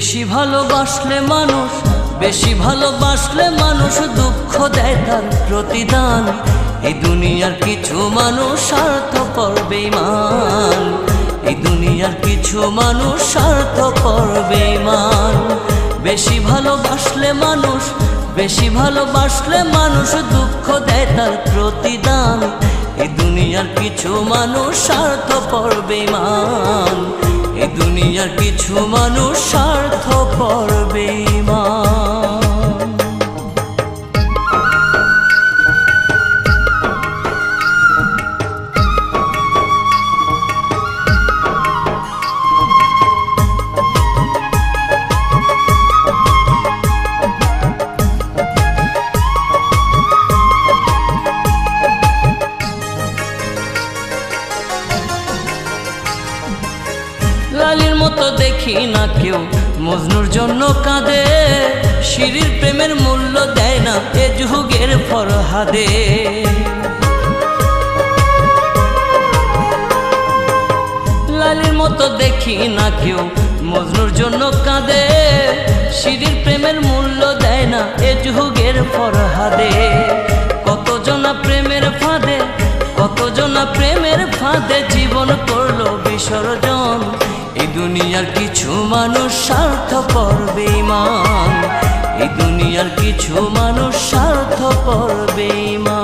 বেশি ভালোবাসলে মানুষ, বেশি ভালোবাসলে মানুষ দুঃখ দেয় তার প্রতিদান। এই দুনিয়ার কিছু মানুষ স্বার্থপর বেঈমান, এই দুনিয়ার কিছু মানুষ স্বার্থপর বেঈমান। বেশি ভালোবাসলে মানুষ, বেশি ভালোবাসলে মানুষ দুঃখ দেয় তার প্রতিদান। এই দুনিয়ার কিছু মানুষ স্বার্থপর বেঈমান, এই দুনিয়ার কিছু মানুষ স্বার্থপর বেঈমান। লালির মতো দেখি না কেউ মজনুর জন্য কাঁদে, শিরির প্রেমের মূল্য দেয় না এ যুগের ফরহাদে। লালির মতো দেখি না কেউ মজনুর জন্য কাঁদে, শিরির প্রেমের মূল্য দেয় না এ যুগের ফরহাদে। কতজনা প্রেমের ফাঁদে, কতজনা প্রেমের ফাঁদে জীবন করলো বিসর্জন। এই দুনিয়ার কিছু মানুষ স্বার্থপর বেঈমান, এই দুনিয়ার কিছু মানুষ স্বার্থপর বেঈমান।